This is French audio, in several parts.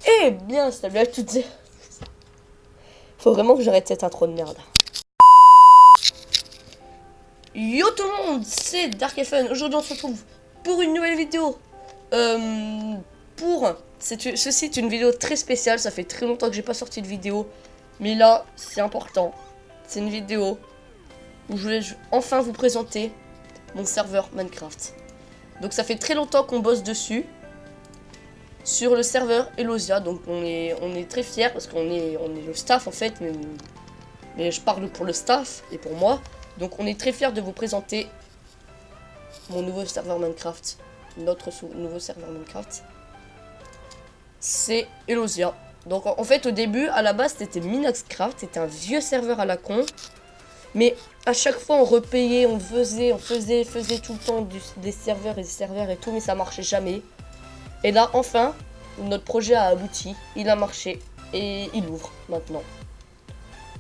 Eh bien, salut à toutes et... Faut vraiment que j'arrête cette intro de merde. Yo tout le monde, c'est Dark-Fun. Aujourd'hui on se retrouve pour une nouvelle vidéo. Ceci est une vidéo très spéciale, ça fait très longtemps que j'ai pas sorti de vidéo. Mais là, c'est important. C'est une vidéo où je vais enfin vous présenter mon serveur Minecraft. Donc ça fait très longtemps qu'on bosse dessus. Sur le serveur Elosia, donc on est très fiers parce qu'on est le staff en fait, mais je parle pour le staff et pour moi. Donc on est très fiers de vous présenter mon nouveau serveur Minecraft, nouveau serveur Minecraft. C'est Elosia. Donc en fait au début, à la base c'était Minaxcraft, c'était un vieux serveur à la con. Mais à chaque fois on repayait, on faisait tout le temps des serveurs et tout, mais ça marchait jamais. Et là, enfin, notre projet a abouti, il a marché et il ouvre maintenant.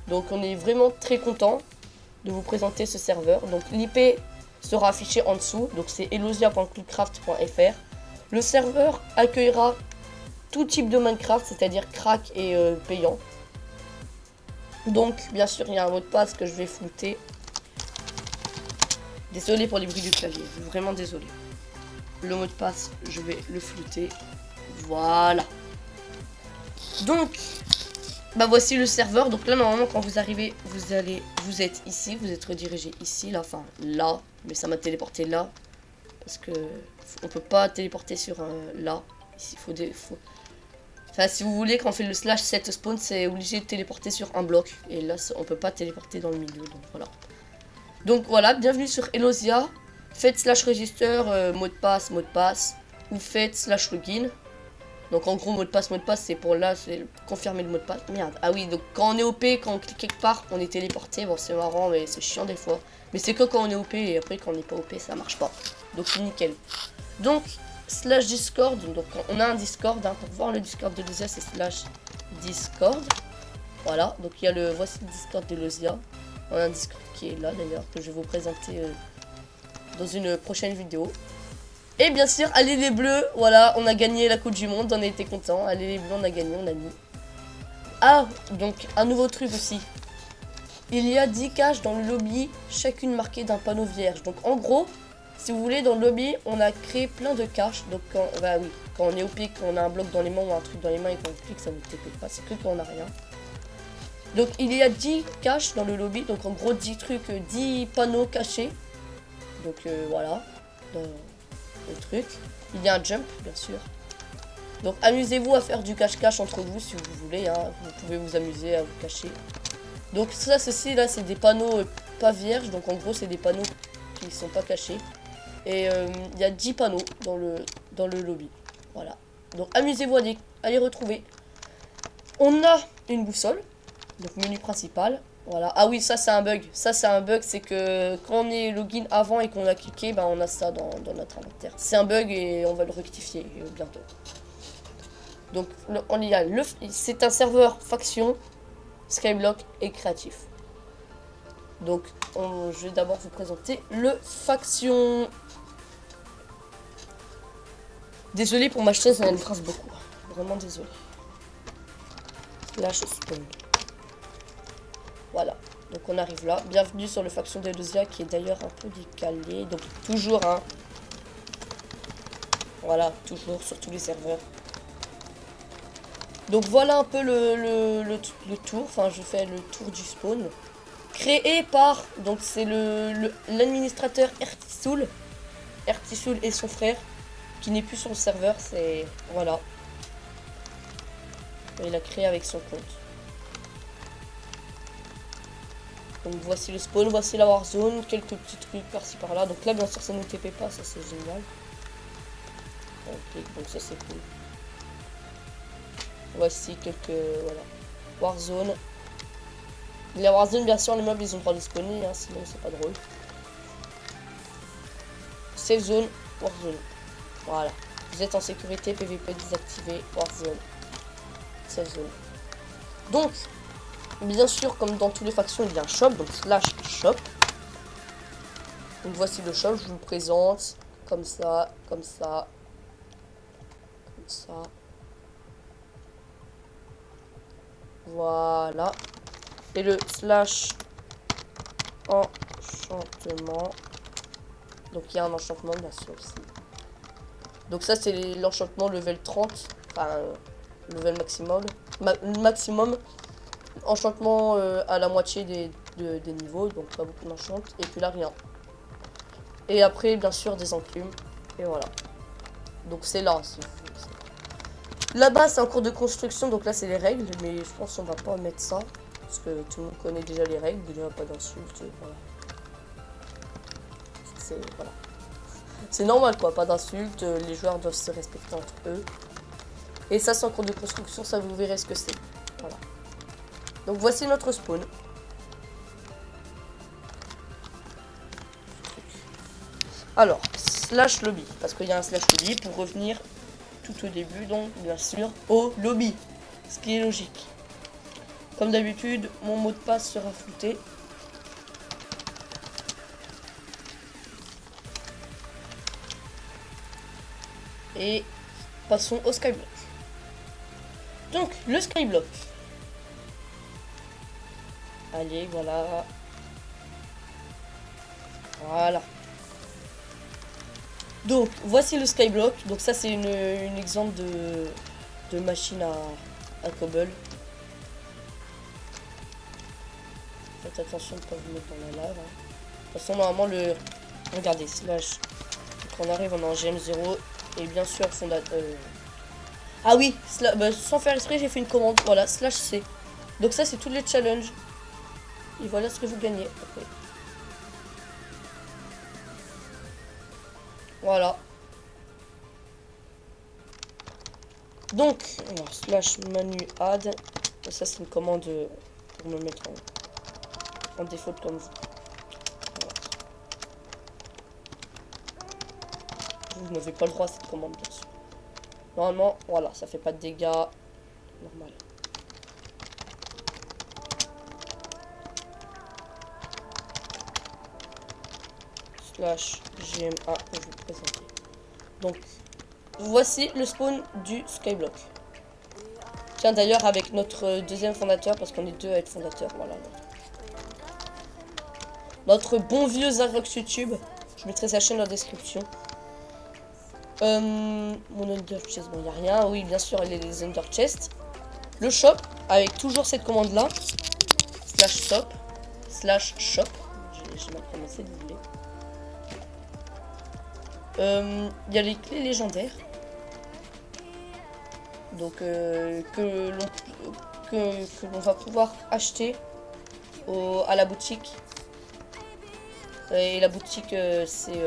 Donc on est vraiment très content de vous présenter ce serveur. Donc l'IP sera affiché en dessous, donc c'est elosia.clubcraft.fr. Le serveur accueillera tout type de Minecraft, c'est-à-dire crack et payant. Donc bien sûr il y a un mot de passe que je vais flouter. Désolé pour les bruits du clavier, vraiment désolé. Le mot de passe, je vais le flouter. Voilà. Donc, bah voici le serveur. Donc là, normalement, quand vous arrivez, vous êtes ici, vous êtes redirigé ici, là, enfin là, mais ça m'a téléporté là, parce que on peut pas téléporter sur là. Ici, enfin, si vous voulez, quand on fait le slash set spawn, c'est obligé de téléporter sur un bloc, et là, on peut pas téléporter dans le milieu. Donc voilà. Donc voilà, bienvenue sur Elosia. Faites slash register, mot de passe, ou faites slash login. Donc en gros, mot de passe, c'est pour là, c'est confirmer le mot de passe. Merde, ah oui, donc quand on est OP, quand on clique quelque part, on est téléporté. Bon, c'est marrant, mais c'est chiant des fois. Mais c'est que quand on est OP, et après quand on n'est pas OP, ça marche pas. Donc c'est nickel. Donc, slash Discord, donc on a un Discord, hein, pour voir le Discord de Elosia, c'est slash Discord. Voilà, donc il y a voici le Discord de Elosia. On a un Discord qui est là d'ailleurs, que je vais vous présenter dans une prochaine vidéo. Et bien sûr, allez les bleus, voilà, on a gagné la Coupe du Monde, on a été content. Allez les bleus, on a gagné, on a mis. Ah, donc un nouveau truc aussi. Il y a 10 caches dans le lobby, chacune marquée d'un panneau vierge. Donc en gros, si vous voulez, dans le lobby, on a créé plein de caches. Donc quand on est OP, quand on a un bloc dans les mains ou un truc dans les mains et qu'on clique, ça ne TP pas, c'est que quand on a rien. Donc il y a 10 caches dans le lobby, donc en gros 10 trucs, 10 panneaux cachés. Donc voilà. Le truc. Il y a un jump, bien sûr. Donc amusez-vous à faire du cache-cache entre vous si vous voulez. Hein. Vous pouvez vous amuser à vous cacher. Donc ça, ceci là, c'est des panneaux pas vierges. Donc en gros, c'est des panneaux qui ne sont pas cachés. Et il y a 10 panneaux dans le lobby. Voilà. Donc amusez-vous à les retrouver. On a une boussole. Donc menu principal. Voilà. Ah oui, ça c'est un bug. Ça c'est un bug, c'est que quand on est login avant et qu'on a cliqué, bah, on a ça dans notre inventaire. C'est un bug et on va le rectifier bientôt. Donc c'est un serveur faction, Skyblock et créatif. Donc je vais d'abord vous présenter le faction. Désolé pour ma chaise, elle me phrase beaucoup. Vraiment désolé. Slash spawn. Voilà, donc on arrive là. Bienvenue sur le faction d'Elosia qui est d'ailleurs un peu décalé. Donc toujours, hein. Voilà, toujours sur tous les serveurs. Donc voilà un peu le tour. Enfin, je fais le tour du spawn. Créé par, donc c'est l'administrateur Ertisoul. Ertisoul et son frère, qui n'est plus sur le serveur. C'est, voilà. Il a créé avec son compte. Donc voici le spawn, voici la warzone, quelques petits trucs par-ci par-là. Donc là bien sûr ça ne TP pas, ça c'est génial. Ok, donc ça c'est cool. Voici quelques, voilà, warzone. La warzone bien sûr les mobs ils ont pas disponible, hein, sinon c'est pas drôle. Safe zone, warzone. Voilà. Vous êtes en sécurité, PVP désactivé, warzone. Safe zone. Donc bien sûr, comme dans toutes les factions, il y a un shop, donc slash shop. Donc voici le shop, je vous le présente. Comme ça, comme ça, comme ça. Voilà. Et le slash enchantement. Donc il y a un enchantement bien sûr aussi. Donc ça c'est l'enchantement level 30. Enfin level maximum. Maximum. Enchantement à la moitié des niveaux. Donc pas beaucoup d'enchant. Et puis là rien. Et après bien sûr des enclumes. Et voilà. Donc c'est là. Là-bas c'est un cours de construction. Donc là c'est les règles. Mais je pense qu'on va pas mettre ça. Parce que tout le monde connaît déjà les règles. Déjà pas d'insultes. Voilà. Voilà. C'est normal quoi, pas d'insultes, les joueurs doivent se respecter entre eux. Et ça c'est en cours de construction, ça vous verrez ce que c'est. Voilà. Donc voici notre spawn. Alors, slash lobby, parce qu'il y a un slash lobby pour revenir tout au début, donc bien sûr au lobby. Ce qui est logique. Comme d'habitude, mon mot de passe sera flouté. Et passons au skyblock. Donc, le skyblock. Allez, voilà. Voilà. Donc, voici le skyblock. Donc ça, c'est une exemple de machine à cobble. Faites attention de ne pas vous mettre dans la lave. Hein. De toute façon, normalement, le... Regardez, slash. Quand on arrive, on est en GM0. Et bien sûr, ah oui, bah, sans faire exprès, j'ai fait une commande. Voilà, slash C. Donc ça, c'est tous les challenges. Et voilà ce que vous gagnez. Okay. Voilà. Donc, alors, slash menu add. Ça, c'est une commande pour me mettre en défaut comme vous. Voilà. Vous n'avez pas le droit à cette commande, bien sûr. Normalement, voilà, ça fait pas de dégâts. Normal. Slash GM1 pour vous présenter. Donc, voici le spawn du skyblock. Tiens, d'ailleurs, avec notre deuxième fondateur, parce qu'on est deux à être fondateurs, voilà. Notre bon vieux Zarox YouTube. Je mettrai sa chaîne en description. Mon under chest, bon, il n'y a rien. Oui, bien sûr, il y a les under chest. Le shop, avec toujours cette commande là. Slash shop. Slash shop. J'ai mal prononcé, désolé. Il y a les clés légendaires. Donc, que l'on va pouvoir acheter à la boutique. Et la boutique, c'est...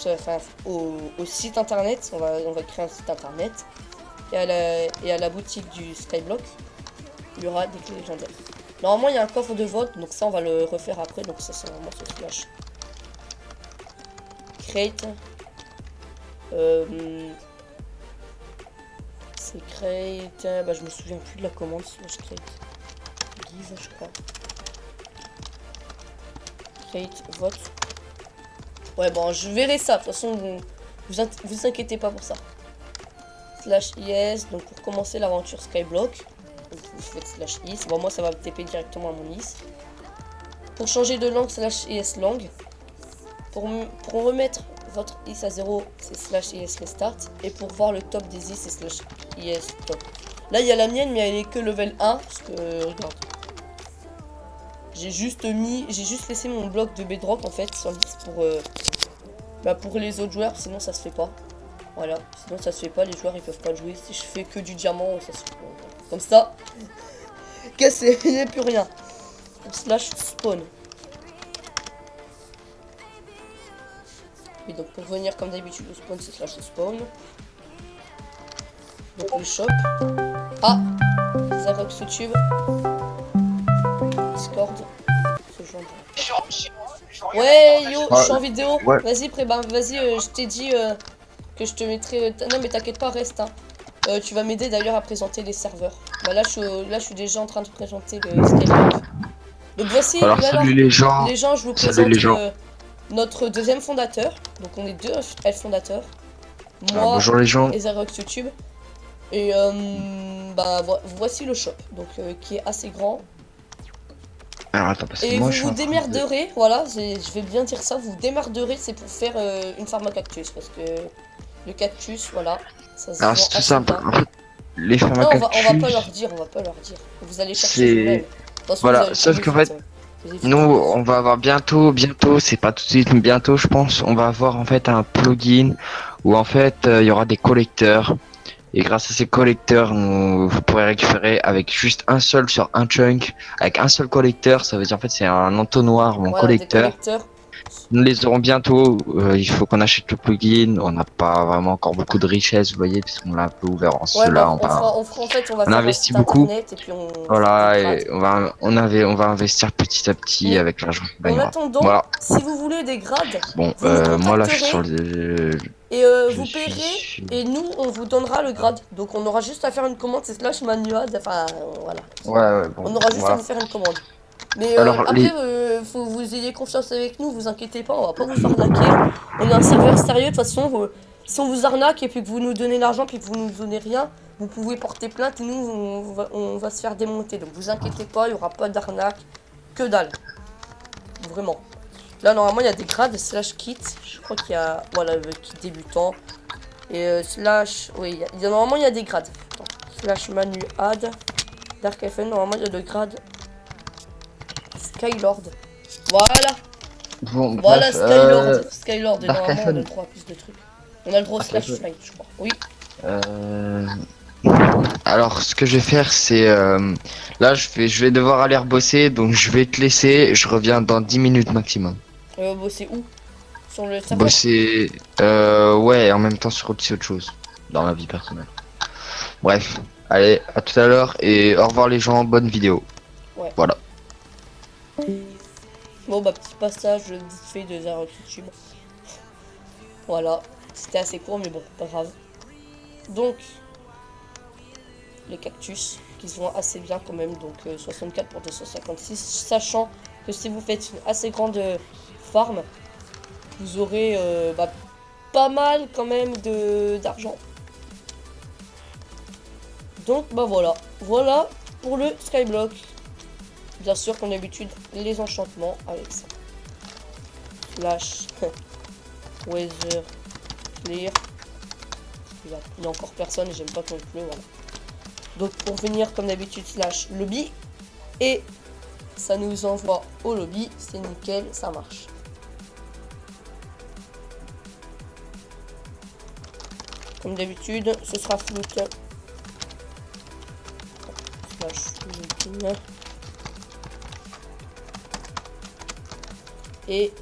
enfin, au site internet, on va créer un site internet, et à la boutique du skyblock, il y aura des clés légendaires. Normalement, il y a un coffre de vote, donc ça, on va le refaire après, donc ça, c'est vraiment ce flash. Crate. C'est crate. Bah, je me souviens plus de la commande, slash crate. Give, je crois. Crate, vote. Ouais, bon, je verrai ça. De toute façon, vous inquiétez pas pour ça. Slash IS. Donc, pour commencer l'aventure Skyblock, vous faites slash IS. Bon, moi, ça va me TP directement à mon IS. Pour changer de langue, slash IS langue. Pour remettre votre IS à 0, c'est slash IS restart. Et pour voir le top des IS, c'est slash IS top. Là, il y a la mienne, mais elle est que level 1. Parce que, regarde. J'ai juste laissé mon bloc de bedrock en fait sur liste pour les autres joueurs, sinon ça se fait pas. Voilà, sinon ça se fait pas, les joueurs ils peuvent pas jouer. Si je fais que du diamant, ça se fait pas. Comme ça, cassé, il n'y a plus rien. Slash spawn. Et donc pour venir comme d'habitude au spawn, c'est slash spawn. Donc le shop. Ah, Zarox YouTube. Discord. Ouais, yo, je suis en vidéo. Ouais. Vas-y, Préba, vas-y, je t'ai dit que je te mettrai. Non, mais t'inquiète pas, reste. Hein. Tu vas m'aider d'ailleurs à présenter les serveurs. Bah là, je suis déjà en train de présenter le Skyblock. Donc voici. Alors, salut les gens. Les gens, je vous présente notre deuxième fondateur. Donc on est deux fondateurs. Moi bonjour les gens. Et Zarox YouTube. Et bah voici le shop, donc qui est assez grand. Alors attends, parce que Et moi vous je suis vous en train de... démerderez, voilà, je vais bien dire ça, vous vous démerderez, c'est pour faire une farm à cactus, parce que le cactus, voilà, ça se Alors vend c'est tout assez simple, bien. en fait, les fermes à Non, on va pas leur cactus, dire, on va pas leur dire. Vous allez chercher vous-même. c'est... De toute façon, vous Voilà, allez sauf trouver qu'en vite. fait, Vous allez vite nous, trouver. on va avoir bientôt, c'est pas tout de suite, mais bientôt, je pense, on va avoir en fait un plugin où en fait, il y aura des collecteurs. Et grâce à ces collecteurs, vous pourrez récupérer avec juste un seul sur un chunk, avec un seul collecteur, ça veut dire en fait c'est un entonnoir ou un Voilà, des collecteur. collecteurs. Nous les aurons bientôt, il faut qu'on achète le plugin, on n'a pas vraiment encore beaucoup de richesse, vous voyez, puisqu'on l'a un peu ouvert en Ouais, cela, bah en fait, on va on faire un investit site beaucoup, internet et puis on fait des voilà, grades. et on va investir petit à petit Mais avec l'argent qu'on en gagnera. attendant, Voilà, si vous voulez des grades, bon, vous nous moi là je suis sur contacterez le... et Je vous paierez suis... et nous on vous donnera le grade. Donc on aura juste à faire une commande, c'est slash manual, enfin voilà. Ouais, bon, On aura juste à voilà. vous faire une commande. Mais Alors, après, faut que vous ayez confiance avec nous, vous inquiétez pas, on va pas vous arnaquer. On est un serveur sérieux, de toute façon, si on vous arnaque et puis que vous nous donnez l'argent puis que vous nous donnez rien, vous pouvez porter plainte et nous, on va se faire démonter. Donc vous inquiétez pas, il y aura pas d'arnaque, que dalle. Vraiment. Là, normalement, il y a des grades, slash kit, je crois qu'il y a, voilà, le kit débutant. Et slash, oui, normalement, il y a des grades. Attends. Slash manu add, Dark FN, normalement, il y a le grade Skylord. Voilà. bon, Voilà, bref, Skylord. Skylord, et Dark normalement, on a Iphone. le droit à plus de trucs. On a le droit au Ok, slash ouais. fly, je crois. Oui. Euh, Alors, ce que je vais faire, c'est là, je vais devoir aller rebosser, donc je vais te laisser. Je reviens dans 10 minutes maximum. Bon, c'est où? Sur le serveur? Bosser, ouais, et en même temps sur aussi autre chose dans ma vie personnelle. Bref, allez, à tout à l'heure et au revoir les gens. Bonne vidéo. Ouais. Voilà. Bon, bah, petit passage vite fait de Zara YouTube. Voilà. C'était assez court, mais bon, pas grave. Donc, les cactus qui se vendent assez bien quand même. Donc, 64 pour 256. Sachant que si vous faites une assez grande farm, vous aurez bah, pas mal quand même d'argent. Donc bah voilà, voilà pour le skyblock. Bien sûr comme d'habitude les enchantements avec ça. Flash, weather, clear. Il y a encore personne et j'aime pas quand il pleut, voilà. Donc pour venir comme d'habitude slash lobby et ça nous envoie au lobby, c'est nickel, ça marche. Comme d'habitude, ce sera float. Et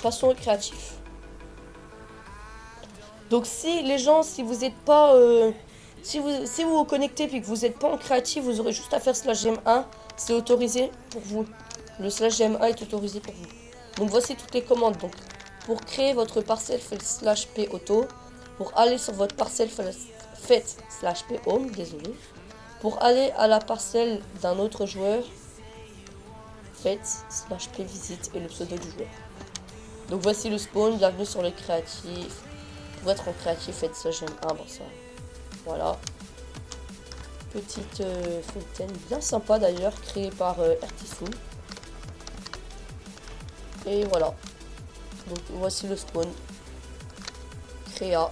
passons au créatif. Donc si les gens, si vous n'êtes pas... si vous vous connectez puis que vous n'êtes pas en créatif, vous aurez juste à faire slash gm1. C'est autorisé pour vous. Le slash gm1 est autorisé pour vous. Donc voici toutes les commandes. Donc pour créer votre parcelle, faites slash p auto. Pour aller sur votre parcelle, faites slash p home. Désolé. Pour aller à la parcelle d'un autre joueur, faites slash p visite et le pseudo du joueur. Donc voici le spawn, bienvenue sur le créatif. Pour être en créatif, faites ça, j'aime un, bon ça. Voilà. Petite fontaine bien sympa d'ailleurs, créée par Ertisoul. Et voilà. Donc voici le spawn. Créa.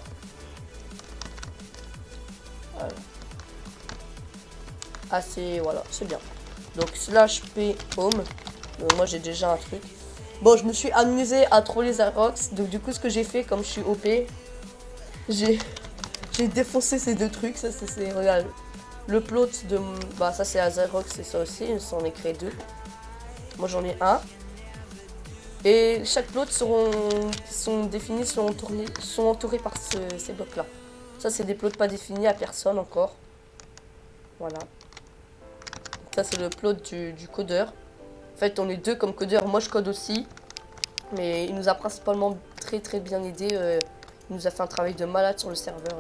Voilà. Assez, voilà, c'est bien. Donc slash p home. Moi j'ai déjà un truc. Bon, je me suis amusé à troller Azerox. Donc du coup ce que j'ai fait, comme je suis OP, j'ai défoncé ces deux trucs. Ça c'est regarde. Le plot de... Bah ça c'est Azerox, c'est ça aussi. Il s'en est créé deux. Moi j'en ai un. Et chaque plot sont définis, sont entourés par ces blocs là. Ça c'est des plots pas définis à personne encore. Voilà. Ça c'est le plot du codeur. En fait on est deux comme codeur, moi je code aussi. Mais il nous a principalement très bien aidé. Il nous a fait un travail de malade sur le serveur.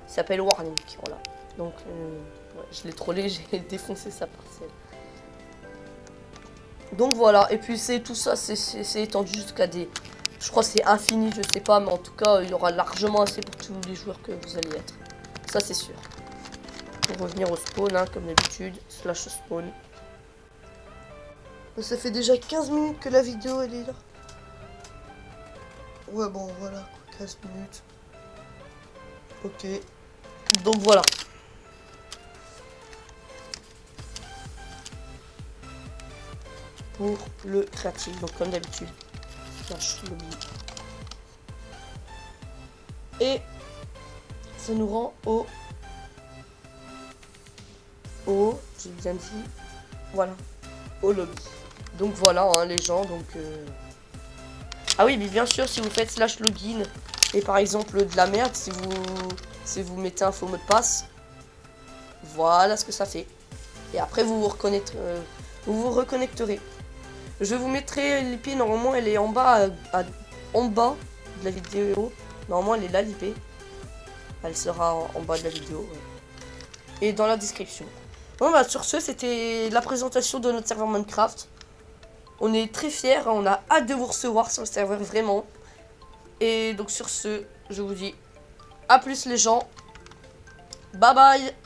Il s'appelle Warning, voilà. Donc ouais, je l'ai trollé, j'ai défoncé sa parcelle. Donc voilà, et puis c'est tout ça, c'est étendu jusqu'à des... Je crois que c'est infini, je sais pas, mais en tout cas il y aura largement assez pour tous les joueurs que vous allez être. Ça c'est sûr. pour revenir au spawn, hein, comme d'habitude, slash spawn. Ça fait déjà 15 minutes que la vidéo elle est là. Ouais bon voilà, 15 minutes. Ok. Donc voilà. Pour le créatif, donc comme d'habitude. Slash lobby. Et ça nous rend j'ai bien dit, voilà, au lobby. Donc voilà, hein, les gens, donc... Ah oui, mais bien sûr, si vous faites slash login, et par exemple de la merde, si vous mettez un faux mot de passe, voilà ce que ça fait. Et après, vous vous reconnecterez. Je vous mettrai l'IP, normalement, elle est en bas, en bas de la vidéo. Normalement, elle est là, l'IP. Elle sera en bas de la vidéo. Ouais. Et dans la description. Bon, bah, sur ce, c'était la présentation de notre serveur Minecraft. On est très fiers, hein, on a hâte de vous recevoir sur le serveur, vraiment. Et donc, sur ce, je vous dis à plus, les gens. Bye bye.